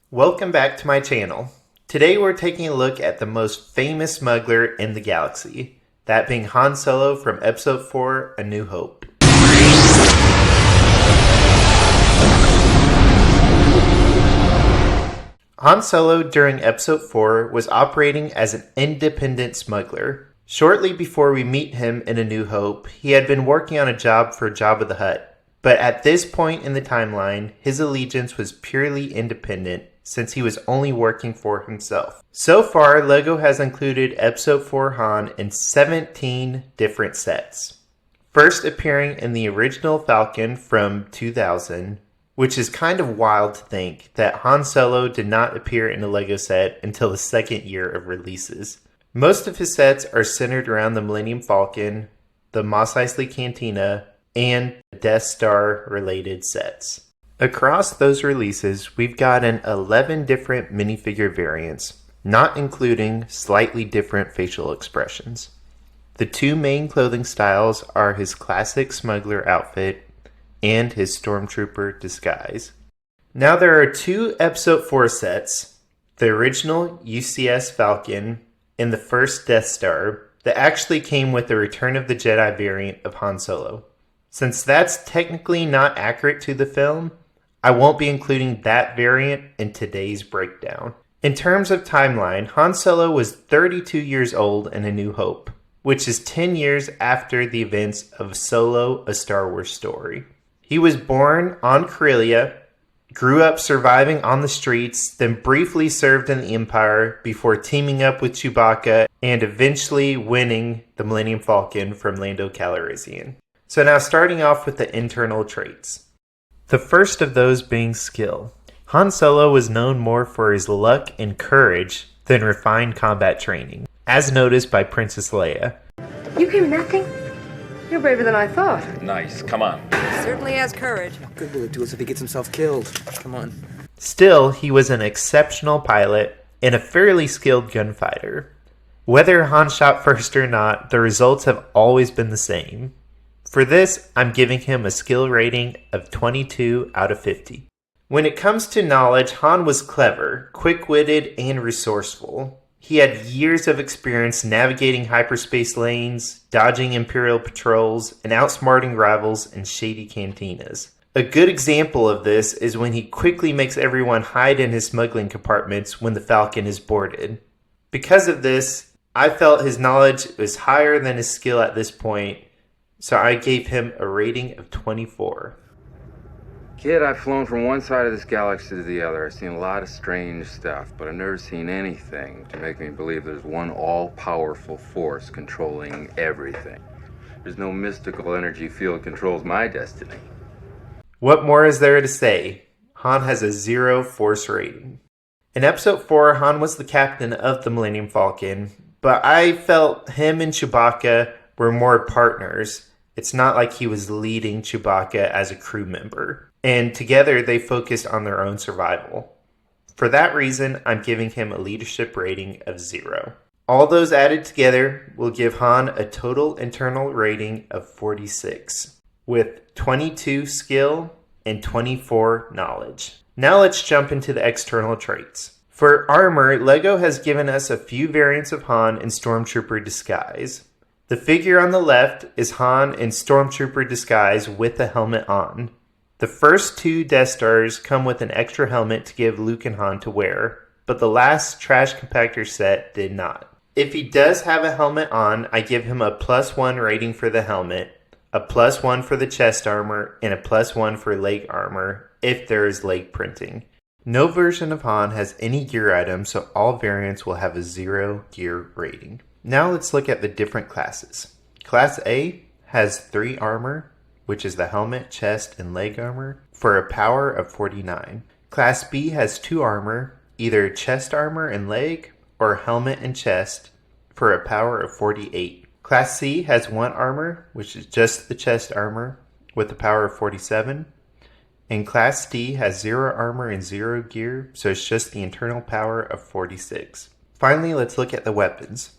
Welcome back to my channel. Today we're taking a look at the most famous smuggler in the galaxy, that being Han Solo from Episode 4, A New Hope. Han Solo during Episode 4 was operating as an independent smuggler. Shortly before we meet him in A New Hope, he had been working on a job for Jabba the Hutt. But at this point in the timeline, his allegiance was purely independent, since he was only working for himself. So far, LEGO has included Episode 4 Han in 17 different sets. First appearing in the original Falcon from 2000, which is kind of wild to think that Han Solo did not appear in a LEGO set until the second year of releases. Most of his sets are centered around the Millennium Falcon, the Mos Eisley Cantina, and Death Star related sets. Across those releases, we've gotten 11 different minifigure variants, not including slightly different facial expressions. The two main clothing styles are his classic smuggler outfit and his stormtrooper disguise. Now there are two Episode 4 sets, the original UCS Falcon and the first Death Star, that actually came with the Return of the Jedi variant of Han Solo. Since that's technically not accurate to the film, I won't be including that variant in today's breakdown. In terms of timeline, Han Solo was 32 years old in A New Hope, which is 10 years after the events of Solo, A Star Wars Story. He was born on Corellia, grew up surviving on the streets, then briefly served in the Empire before teaming up with Chewbacca and eventually winning the Millennium Falcon from Lando Calrissian. So now starting off with the internal traits. The first of those being skill. Han Solo was known more for his luck and courage than refined combat training, as noticed by Princess Leia. You came with nothing? You're braver than I thought. Nice, come on. Certainly has courage. Good will it do us if he gets himself killed? Come on. Still, he was an exceptional pilot and a fairly skilled gunfighter. Whether Han shot first or not, the results have always been the same. For this, I'm giving him a skill rating of 22 out of 50. When it comes to knowledge, Han was clever, quick-witted, and resourceful. He had years of experience navigating hyperspace lanes, dodging Imperial patrols, and outsmarting rivals in shady cantinas. A good example of this is when he quickly makes everyone hide in his smuggling compartments when the Falcon is boarded. Because of this, I felt his knowledge was higher than his skill at this point, so I gave him a rating of 24. Kid, I've flown from one side of this galaxy to the other. I've seen a lot of strange stuff, but I've never seen anything to make me believe there's one all-powerful force controlling everything. There's no mystical energy field controls my destiny. What more is there to say? Han has a 0 force rating. In Episode 4, Han was the captain of the Millennium Falcon, but I felt him and Chewbacca were more partners. It's not like he was leading Chewbacca as a crew member. And together they focused on their own survival. For that reason, I'm giving him a leadership rating of 0. All those added together will give Han a total internal rating of 46, with 22 skill and 24 knowledge. Now let's jump into the external traits. For armor, LEGO has given us a few variants of Han in Stormtrooper disguise. The figure on the left is Han in Stormtrooper disguise with a helmet on. The first two Death Stars come with an extra helmet to give Luke and Han to wear, but the last trash compactor set did not. If he does have a helmet on, I give him a +1 rating for the helmet, a +1 for the chest armor, and a +1 for leg armor if there is leg printing. No version of Han has any gear items, so all variants will have a 0 gear rating. Now let's look at the different classes. Class A has 3 armor, which is the helmet, chest, and leg armor, for a power of 49. Class B has 2 armor, either chest armor and leg, or helmet and chest, for a power of 48. Class C has 1 armor, which is just the chest armor, with a power of 47. And Class D has 0 armor and 0 gear, so it's just the internal power of 46. Finally, let's look at the weapons.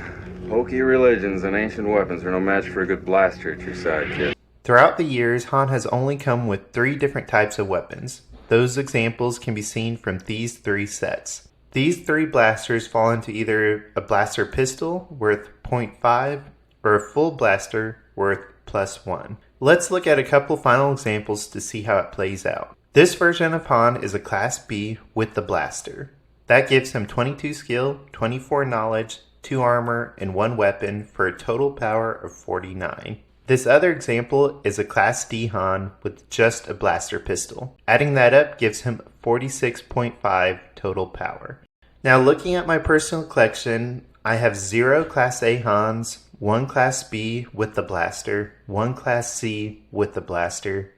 Hokey religions and ancient weapons are no match for a good blaster at your side, kid. Throughout the years, Han has only come with 3 different types of weapons. Those examples can be seen from these 3 sets. These 3 blasters fall into either a blaster pistol worth 0.5 or a full blaster worth +1. Let's look at a couple final examples to see how it plays out. This version of Han is a Class B with the blaster. That gives him 22 skill, 24 knowledge, 2 armor, and 1 weapon for a total power of 49. This other example is a Class D Han with just a blaster pistol. Adding that up gives him 46.5 total power. Now looking at my personal collection, I have 0 Class A Hans, 1 Class B with the blaster, 1 Class C with the blaster,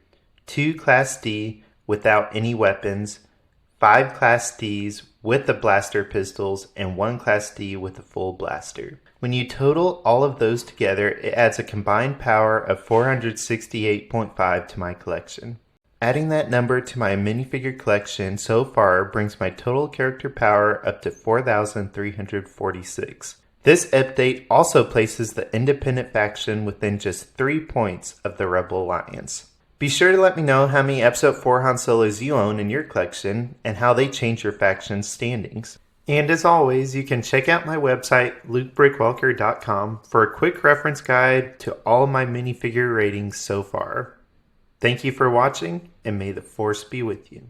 2 Class D without any weapons, 5 Class Ds with the blaster pistols, and 1 Class D with a full blaster. When you total all of those together, it adds a combined power of 468.5 to my collection. Adding that number to my minifigure collection so far brings my total character power up to 4,346. This update also places the independent faction within just 3 points of the Rebel Alliance. Be sure to let me know how many Episode 4 Han Solos you own in your collection and how they change your faction's standings. And as always, you can check out my website, lukebrickwalker.com, for a quick reference guide to all my minifigure ratings so far. Thank you for watching, and may the Force be with you.